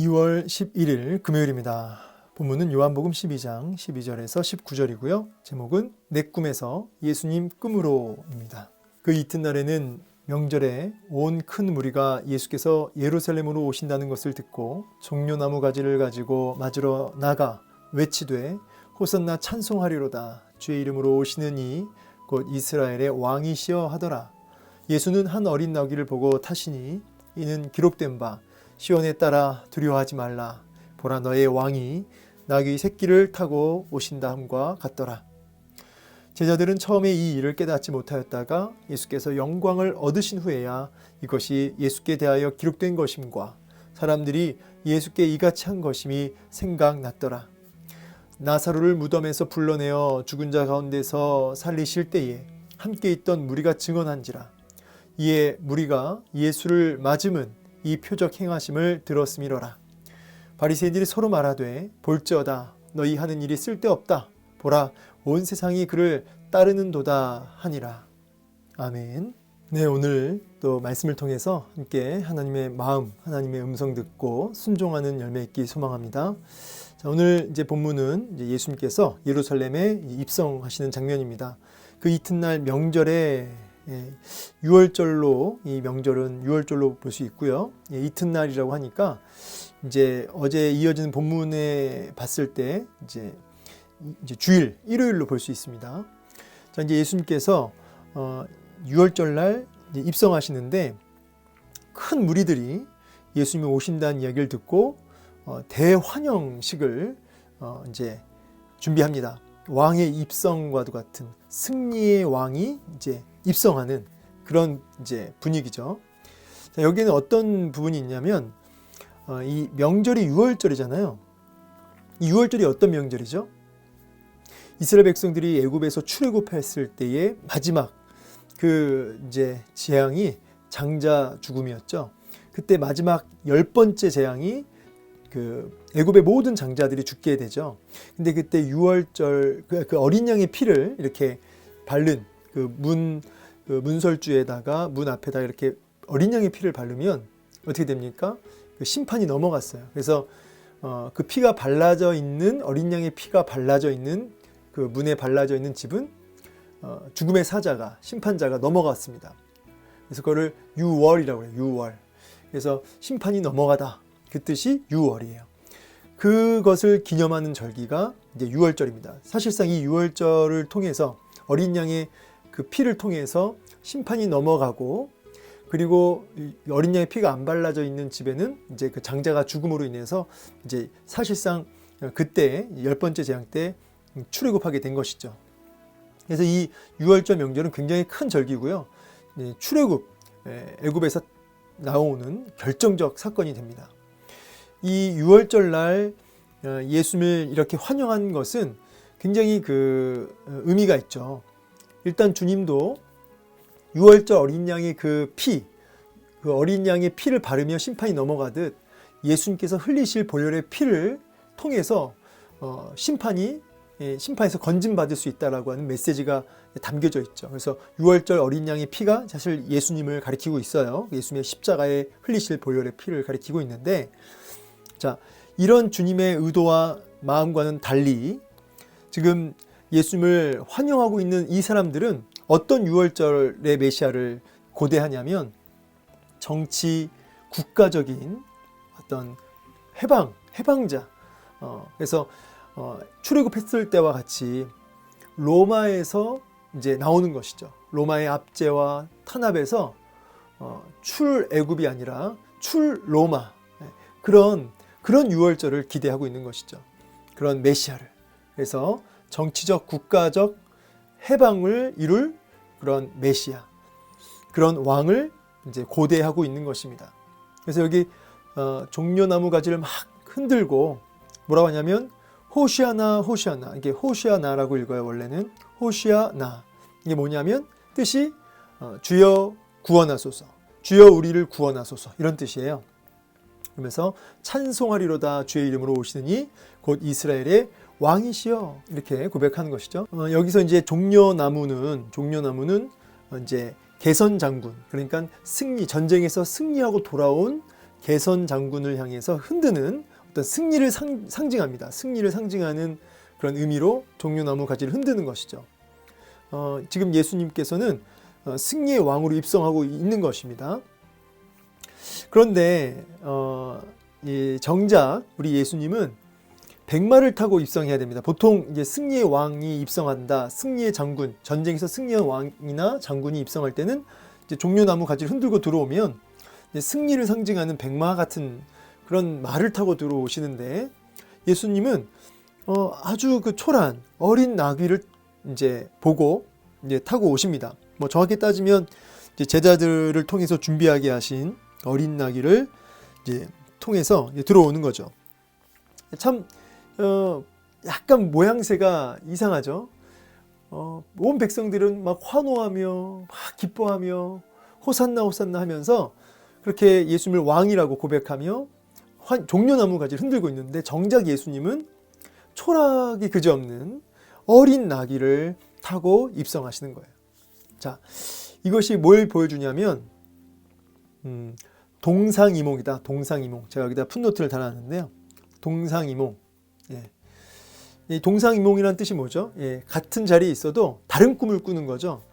2월 11일 금요일입니다. 본문은 요한복음 12장 12절에서 19절이고요. 제목은 내 꿈에서 예수님 꿈으로입니다. 그 이튿날에는 명절에 온 큰 무리가 예수께서 예루살렘으로 오신다는 것을 듣고 종려나무 가지를 가지고 맞으러 나가 외치되 호산나 찬송하리로다. 주의 이름으로 오시는 이 곧 이스라엘의 왕이시여 하더라. 예수는 한 어린 나귀를 보고 타시니 이는 기록된 바 시온에 따라 두려워하지 말라. 보라 너의 왕이 나귀 새끼를 타고 오신다 함과 같더라. 제자들은 처음에 이 일을 깨닫지 못하였다가 예수께서 영광을 얻으신 후에야 이것이 예수께 대하여 기록된 것임과 사람들이 예수께 이같이 한 것임이 생각났더라. 나사로를 무덤에서 불러내어 죽은 자 가운데서 살리실 때에 함께 있던 무리가 증언한지라. 이에 무리가 예수를 맞음은 이 표적 행하심을 들었음이로라. 바리새인들이 서로 말하되 볼지어다 너희 하는 일이 쓸데없다. 보라 온 세상이 그를 따르는도다 하니라. 아멘. 네, 오늘 또 말씀을 통해서 함께 하나님의 마음, 하나님의 음성 듣고 순종하는 열매 있기 소망합니다. 자, 오늘 이제 본문은 이제 예수님께서 예루살렘에 입성하시는 장면입니다. 그 이튿날 명절에 유월절로, 이 명절은 유월절로 볼 수 있고요. 이튿날이라고 하니까 이제 어제 이어지는 본문에 봤을 때 이제 주일, 일요일로 볼 수 있습니다. 자, 이제 예수님께서 유월절날 입성하시는데 큰 무리들이 예수님이 오신다는 이야기를 듣고 대환영식을 이제 준비합니다. 왕의 입성과도 같은 승리의 왕이 이제 입성하는 그런 이제 분위기죠. 자, 여기는 어떤 부분이 있냐면 이 명절이 유월절이잖아요. 이 유월절이 어떤 명절이죠? 이스라엘 백성들이 애굽에서 출애굽했을 때의 마지막 그 이제 재앙이 장자 죽음이었죠. 그때 마지막 10번째 재앙이 그 애굽의 모든 장자들이 죽게 되죠. 근데 그때 유월절 그 어린 양의 피를 이렇게 바른 그 문설주에다가 문 앞에다가 이렇게 어린 양의 피를 바르면 어떻게 됩니까? 그 심판이 넘어갔어요. 그래서 그 피가 발라져 있는 어린 양의 피가 발라져 있는 그 문에 발라져 있는 집은 죽음의 사자가 심판자가 넘어갔습니다. 그래서 그거를 유월이라고 해요. 유월. 그래서 심판이 넘어가다. 그 뜻이 유월이에요. 그것을 기념하는 절기가 이제 유월절입니다. 사실상 이 유월절을 통해서 어린 양의 그 피를 통해서 심판이 넘어가고 그리고 어린 양의 피가 안 발라져 있는 집에는 이제 그 장자가 죽음으로 인해서 이제 사실상 그때 10번째 재앙 때 출애굽하게 된 것이죠. 그래서 이 유월절 명절은 굉장히 큰 절기고요. 출애굽, 애굽에서 나오는 결정적 사건이 됩니다. 이 유월절 날 예수님을 이렇게 환영한 것은 굉장히 그 의미가 있죠. 일단 주님도 유월절 어린 양의 그 어린 양의 피를 바르며 심판이 넘어가듯 예수님께서 흘리실 보혈의 피를 통해서 심판에서 건진받을 수 있다라고 하는 메시지가 담겨져 있죠. 그래서 유월절 어린 양의 피가 사실 예수님을 가리키고 있어요. 예수님의 십자가에 흘리실 보혈의 피를 가리키고 있는데, 자, 이런 주님의 의도와 마음과는 달리 지금 예수님을 환영하고 있는 이 사람들은 어떤 유월절의 메시아를 고대하냐면 정치, 국가적인 어떤 해방자. 그래서 출애굽했을 때와 같이 로마에서 이제 나오는 것이죠. 로마의 압제와 탄압에서 출애굽이 아니라 출로마, 그런 유월절을 기대하고 있는 것이죠. 그런 메시아를. 그래서 정치적, 국가적 해방을 이룰 그런 메시아, 그런 왕을 이제 고대하고 있는 것입니다. 그래서 여기 종려나무 가지를 막 흔들고 뭐라고 하냐면 호시아나 호시아나, 이게 호시아나라고 읽어요. 원래는 호시아나. 이게 뭐냐면 뜻이 주여 구원하소서, 주여 우리를 구원하소서, 이런 뜻이에요. 그러면서 찬송하리로다 주의 이름으로 오시느니 곧 이스라엘의 왕이시여, 이렇게 고백하는 것이죠. 여기서 이제 종려나무는 이제 개선 장군, 그러니까 전쟁에서 승리하고 돌아온 개선 장군을 향해서 흔드는 어떤 승리를 상징합니다. 승리를 상징하는 그런 의미로 종려나무 가지를 흔드는 것이죠. 지금 예수님께서는 승리의 왕으로 입성하고 있는 것입니다. 그런데 정작 우리 예수님은 백마를 타고 입성해야 됩니다. 보통 이제 승리의 왕이 입성한다, 승리의 장군, 전쟁에서 승리한 왕이나 장군이 입성할 때는 이제 종려나무 가지를 흔들고 들어오면 이제 승리를 상징하는 백마 같은 그런 말을 타고 들어오시는데, 예수님은 아주 그 초라한 어린 나귀를 이제 보고 이제 타고 오십니다. 뭐 정확히 따지면 이제 제자들을 통해서 준비하게 하신 어린 나귀를 이제 통해서 이제 들어오는 거죠. 참 약간 모양새가 이상하죠. 온 백성들은 막 환호하며 막 기뻐하며 호산나 호산나 하면서 그렇게 예수님을 왕이라고 고백하며 종려나무 가지를 흔들고 있는데, 정작 예수님은 초락이 그지없는 어린 나귀를 타고 입성하시는 거예요. 자, 이것이 뭘 보여주냐면 동상이몽이다. 동상이몽. 제가 여기다 풋노트를 달아놨는데요. 동상이몽. 예. 이 동상이몽이라는 뜻이 뭐죠? 예, 같은 자리에 있어도 다른 꿈을 꾸는 거죠.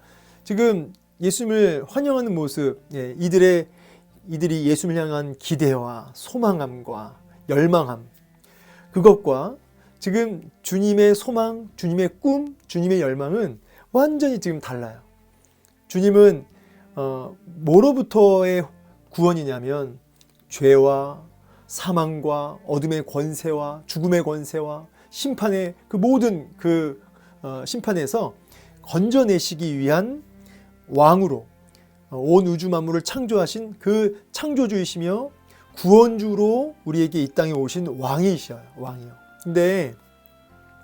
지금 예수님을 환영하는 모습, 예, 이들이 예수님을 향한 기대와 소망함과 열망함, 그것과 지금 주님의 소망, 주님의 꿈, 주님의 열망은 완전히 지금 달라요. 주님은 뭐로부터의 구원이냐면 죄와 사망과 어둠의 권세와 죽음의 권세와 심판의 그 모든 그 심판에서 건져내시기 위한 왕으로 온 우주 만물을 창조하신 그 창조주이시며 구원주로 우리에게 이 땅에 오신 왕이셔요. 왕이요. 근데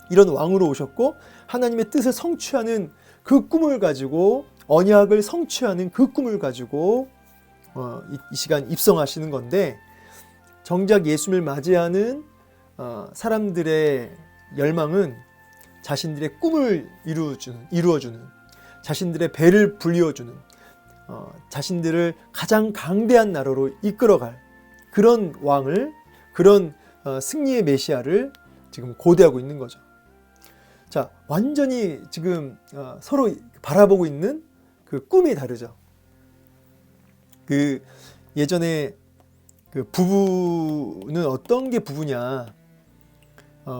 이런 왕으로 오셨고 하나님의 뜻을 성취하는 그 꿈을 가지고, 언약을 성취하는 그 꿈을 가지고 이 시간 입성하시는 건데, 정작 예수님을 맞이하는 사람들의 열망은 자신들의 꿈을 이루어주는, 자신들의 배를 불리워주는, 자신들을 가장 강대한 나라로 이끌어갈 그런 왕을, 그런 승리의 메시아를 지금 고대하고 있는 거죠. 자, 완전히 지금 서로 바라보고 있는 그 꿈이 다르죠. 그 예전에 그 부부는 어떤 게 부부냐?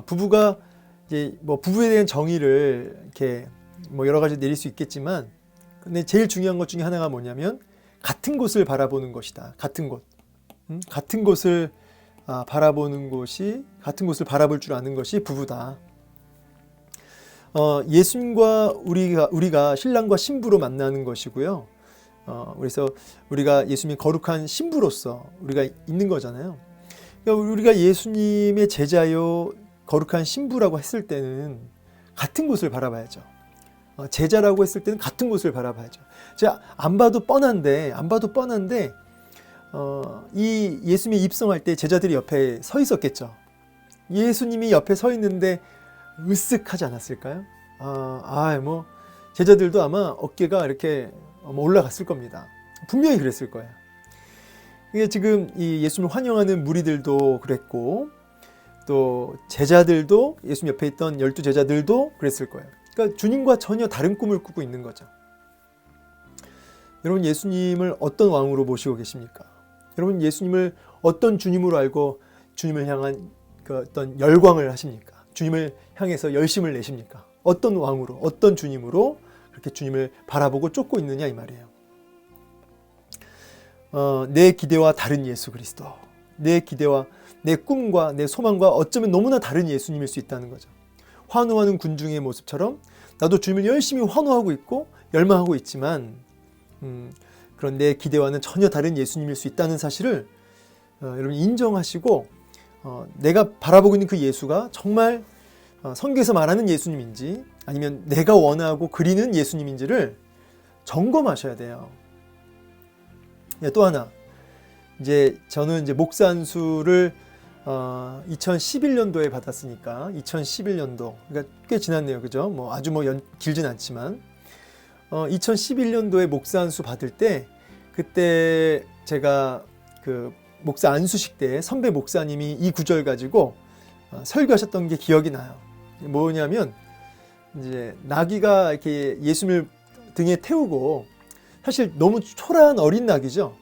부부가 이제 뭐 부부에 대한 정의를 이렇게 뭐 여러 가지 내릴 수 있겠지만, 근데 제일 중요한 것 중에 하나가 뭐냐면 같은 곳을 바라보는 것이다. 같은 곳, 같은 곳을 바라보는 것이, 같은 곳을 바라볼 줄 아는 것이 부부다. 예수님과 우리가 신랑과 신부로 만나는 것이고요. 그래서 우리가 예수님이 거룩한 신부로서 우리가 있는 거잖아요. 그러니까 우리가 예수님의 제자요 거룩한 신부라고 했을 때는 같은 곳을 바라봐야죠. 제자라고 했을 때는 같은 곳을 바라봐야죠. 제가 안 봐도 뻔한데 이 예수님이 입성할 때 제자들이 옆에 서 있었겠죠. 예수님이 옆에 서 있는데 으쓱하지 않았을까요? 뭐 제자들도 아마 어깨가 이렇게 올라갔을 겁니다. 분명히 그랬을 거예요. 이게 지금 이 예수님을 환영하는 무리들도 그랬고, 또 제자들도, 예수님 옆에 있던 12제자들도 그랬을 거예요. 그러니까 주님과 전혀 다른 꿈을 꾸고 있는 거죠. 여러분, 예수님을 어떤 왕으로 모시고 계십니까? 여러분, 예수님을 어떤 주님으로 알고 주님을 향한 그 어떤 열광을 하십니까? 주님을 향해서 열심을 내십니까? 어떤 왕으로, 어떤 주님으로 그렇게 주님을 바라보고 쫓고 있느냐, 이 말이에요. 내 기대와 다른 예수 그리스도, 내 기대와 내 꿈과 내 소망과 어쩌면 너무나 다른 예수님일 수 있다는 거죠. 환호하는 군중의 모습처럼 나도 주님을 열심히 환호하고 있고 열망하고 있지만 그런 내 기대와는 전혀 다른 예수님일 수 있다는 사실을 여러분 인정하시고, 내가 바라보고 있는 그 예수가 정말 성경에서 말하는 예수님인지 아니면 내가 원하고 그리는 예수님인지를 점검하셔야 돼요. 또 하나, 이제 저는 이제 목사 안수를 2011년도에 받았으니까 2011년도, 그러니까 꽤 지났네요, 그죠? 뭐 아주 길진 않지만 2011년도에 목사 안수 받을 때, 그때 제가 그 목사 안수식 때 선배 목사님이 이 구절 가지고 설교하셨던 게 기억이 나요. 뭐냐면 이제 나귀가 이렇게 예수님을 등에 태우고 사실 너무 초라한 어린 나귀죠.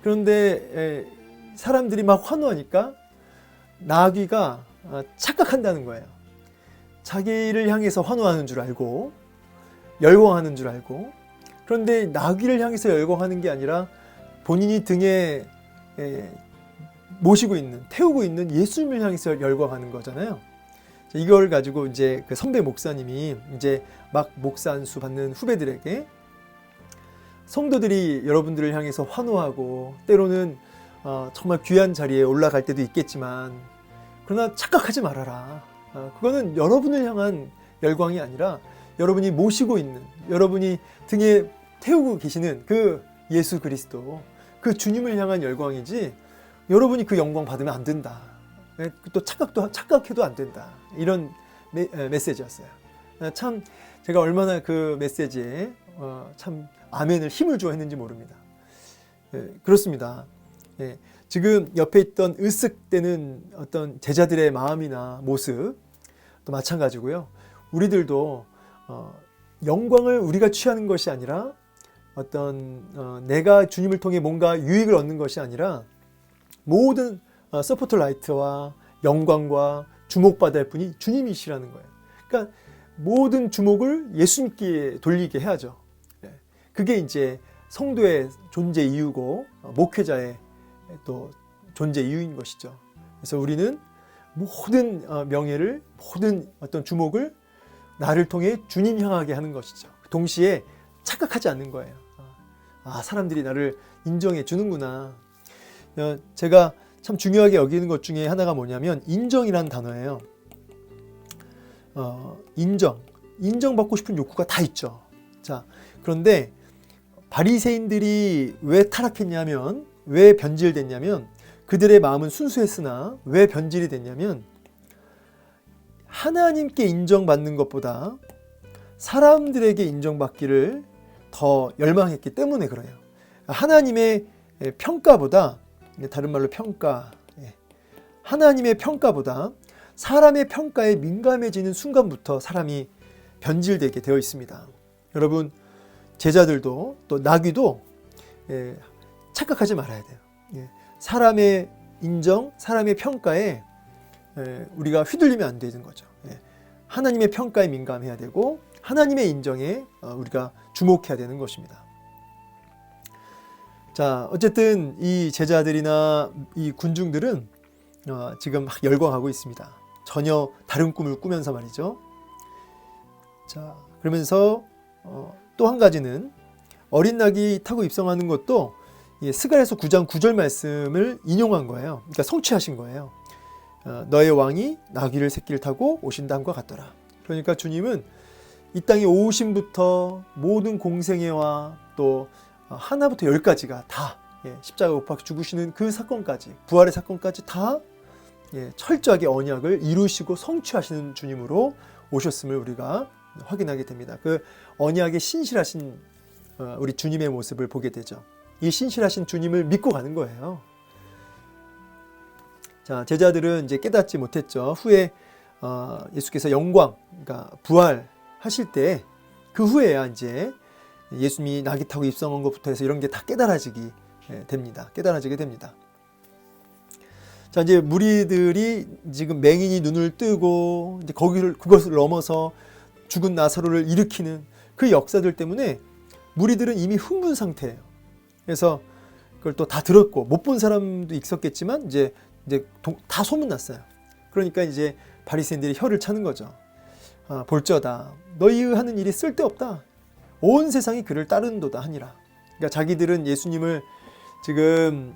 그런데 사람들이 막 환호하니까 나귀가 착각한다는 거예요. 자기를 향해서 환호하는 줄 알고 열광하는 줄 알고, 그런데 나귀를 향해서 열광하는 게 아니라 본인이 등에 모시고 있는, 태우고 있는 예수님을 향해서 열광하는 거잖아요. 이걸 가지고 이제 그 선배 목사님이 이제 막 목사 안수 받는 후배들에게 성도들이 여러분들을 향해서 환호하고 때로는 정말 귀한 자리에 올라갈 때도 있겠지만 그러나 착각하지 말아라. 그거는 여러분을 향한 열광이 아니라 여러분이 모시고 있는, 여러분이 등에 태우고 계시는 그 예수 그리스도, 그 주님을 향한 열광이지 여러분이 그 영광 받으면 안 된다. 또 착각해도 안 된다. 이런 메시지였어요. 참 제가 얼마나 그 메시지에 참 아멘을 힘을 주어 했는지 모릅니다. 그렇습니다. 지금 옆에 있던 으쓱대는 어떤 제자들의 마음이나 모습 또 마찬가지고요. 우리들도 영광을 우리가 취하는 것이 아니라 어떤 내가 주님을 통해 뭔가 유익을 얻는 것이 아니라 모든 서포트라이트와 영광과 주목받을 분이 주님이시라는 거예요. 그러니까 모든 주목을 예수님께 돌리게 해야죠. 그게 이제 성도의 존재 이유고 목회자의 또 존재 이유인 것이죠. 그래서 우리는 모든 명예를, 모든 어떤 주목을 나를 통해 주님 향하게 하는 것이죠. 동시에 착각하지 않는 거예요. 사람들이 나를 인정해 주는구나. 제가 참 중요하게 여기는 것 중에 하나가 뭐냐면 인정이라는 단어예요. 인정받고 싶은 욕구가 다 있죠. 자, 그런데 바리새인들이 왜 타락했냐면, 왜 변질됐냐면, 그들의 마음은 순수했으나 왜 변질이 됐냐면 하나님께 인정받는 것보다 사람들에게 인정받기를 더 열망했기 때문에 그래요. 하나님의 평가보다, 다른 말로 평가, 하나님의 평가보다 사람의 평가에 민감해지는 순간부터 사람이 변질되게 되어 있습니다. 여러분, 제자들도 또 나귀도 착각하지 말아야 돼요. 사람의 인정, 사람의 평가에 우리가 휘둘리면 안 되는 거죠. 하나님의 평가에 민감해야 되고 하나님의 인정에 우리가 주목해야 되는 것입니다. 자, 어쨌든 이 제자들이나 이 군중들은 지금 막 열광하고 있습니다. 전혀 다른 꿈을 꾸면서 말이죠. 자, 그러면서 또 한 가지는 어린 낙이 타고 입성하는 것도 스가랴서 9장 9절 말씀을 인용한 거예요. 그러니까 성취하신 거예요. 너의 왕이 나귀를 새끼를 타고 오신다함과 같더라. 그러니까 주님은 이 땅에 오심부터 모든 공생애와 또 하나부터 열까지가 다 십자가 못 박혀 죽으시는 그 사건까지, 부활의 사건까지 다 철저하게 언약을 이루시고 성취하시는 주님으로 오셨음을 우리가 확인하게 됩니다. 그 언약의 신실하신 우리 주님의 모습을 보게 되죠. 이 신실하신 주님을 믿고 가는 거예요. 자, 제자들은 이제 깨닫지 못했죠. 후에 예수께서 영광, 그러니까 부활하실 때 그 후에야 이제 예수님이 나귀 타고 입성한 것부터 해서 이런 게 다 깨달아지게 됩니다. 자, 이제 무리들이 지금 맹인이 눈을 뜨고 이제 그것을 넘어서 죽은 나사로를 일으키는 그 역사들 때문에 무리들은 이미 흥분 상태예요. 그래서 그걸 또 다 들었고 못 본 사람도 있었겠지만 이제 다 소문났어요. 그러니까 이제 바리새인들이 혀를 차는 거죠. 볼저다, 너희 하는 일이 쓸데없다. 온 세상이 그를 따르는도다 하니라. 그러니까 자기들은 예수님을 지금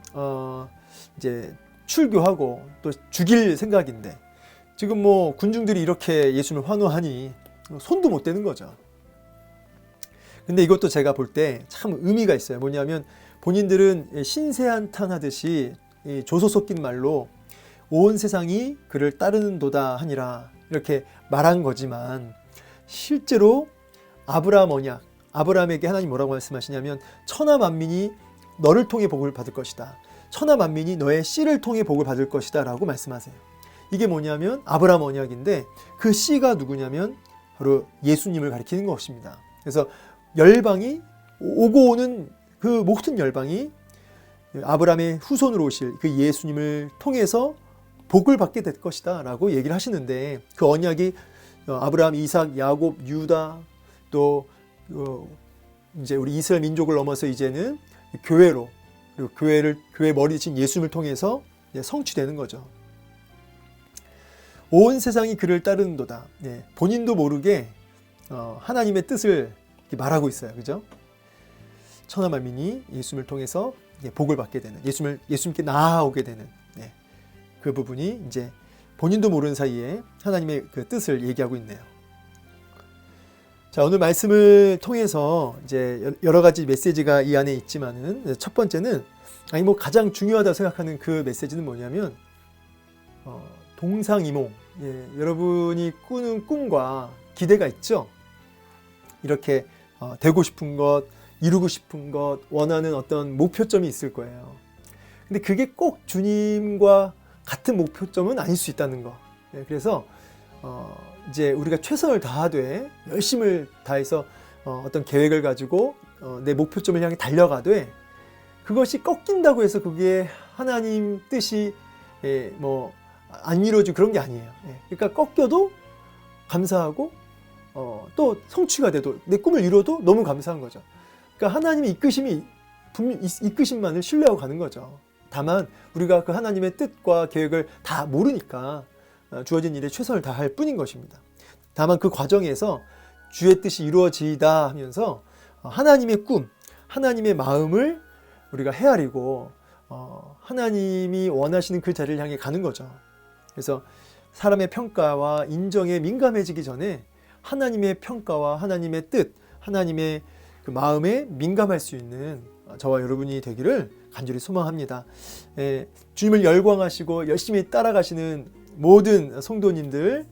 이제 출교하고 또 죽일 생각인데 지금 뭐 군중들이 이렇게 예수님을 환호하니 손도 못 대는 거죠. 근데 이것도 제가 볼 때 참 의미가 있어요. 뭐냐면 본인들은 신세한탄 하듯이 조소 섞인 말로 온 세상이 그를 따르는도다 하니라 이렇게 말한 거지만 실제로 아브라함 언약, 아브라함에게 하나님 뭐라고 말씀하시냐면 천하 만민이 너를 통해 복을 받을 것이다. 천하 만민이 너의 씨를 통해 복을 받을 것이다 라고 말씀하세요. 이게 뭐냐면 아브라함 언약인데 그 씨가 누구냐면 바로 예수님을 가리키는 것입니다. 그래서 열방이 오고 오는 그 모든 열방이 아브라함의 후손으로 오실 그 예수님을 통해서 복을 받게 될 것이다 라고 얘기를 하시는데, 그 언약이 아브라함, 이삭, 야곱, 유다, 또 이제 우리 이스라엘 민족을 넘어서 이제는 교회로, 그리고 교회 머리신 예수님을 통해서 성취되는 거죠. 온 세상이 그를 따르는도다. 본인도 모르게 하나님의 뜻을 말하고 있어요. 그죠? 천하 만민이 예수님을 통해서 복을 받게 되는, 예수님께 나아오게 되는 그 부분이 이제 본인도 모르는 사이에 하나님의 그 뜻을 얘기하고 있네요. 자, 오늘 말씀을 통해서 이제 여러 가지 메시지가 이 안에 있지만은, 첫 번째는 가장 중요하다고 생각하는 그 메시지는 뭐냐면 동상이몽. 여러분이 꾸는 꿈과 기대가 있죠. 이렇게 되고 싶은 것, 이루고 싶은 것, 원하는 어떤 목표점이 있을 거예요. 근데 그게 꼭 주님과 같은 목표점은 아닐 수 있다는 거. 그래서 이제 우리가 최선을 다하되 열심을 다해서 어떤 계획을 가지고 내 목표점을 향해 달려가되, 그것이 꺾인다고 해서 그게 하나님 뜻이 안 이루어지고 그런 게 아니에요. 그러니까 꺾여도 감사하고 또 성취가 돼도, 내 꿈을 이뤄도 너무 감사한 거죠. 그러니까 하나님의 이끄심만을 신뢰하고 가는 거죠. 다만 우리가 그 하나님의 뜻과 계획을 다 모르니까 주어진 일에 최선을 다할 뿐인 것입니다. 다만 그 과정에서 주의 뜻이 이루어지다 하면서 하나님의 꿈, 하나님의 마음을 우리가 헤아리고 하나님이 원하시는 그 자리를 향해 가는 거죠. 그래서 사람의 평가와 인정에 민감해지기 전에 하나님의 평가와 하나님의 뜻, 하나님의 그 마음에 민감할 수 있는 저와 여러분이 되기를 간절히 소망합니다. 주님을 열광하시고 열심히 따라가시는 모든 성도님들,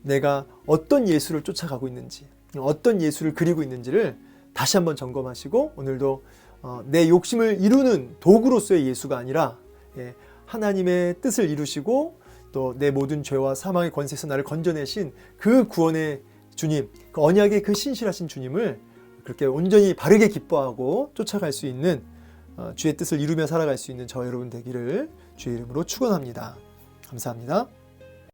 내가 어떤 예수를 쫓아가고 있는지, 어떤 예수를 그리고 있는지를 다시 한번 점검하시고, 오늘도 내 욕심을 이루는 도구로서의 예수가 아니라 하나님의 뜻을 이루시고 또 내 모든 죄와 사망의 권세에서 나를 건져내신 그 구원의 주님, 그 언약의 그 신실하신 주님을 그렇게 온전히 바르게 기뻐하고 쫓아갈 수 있는, 주의 뜻을 이루며 살아갈 수 있는 저 여러분 되기를 주의 이름으로 축원합니다. 감사합니다.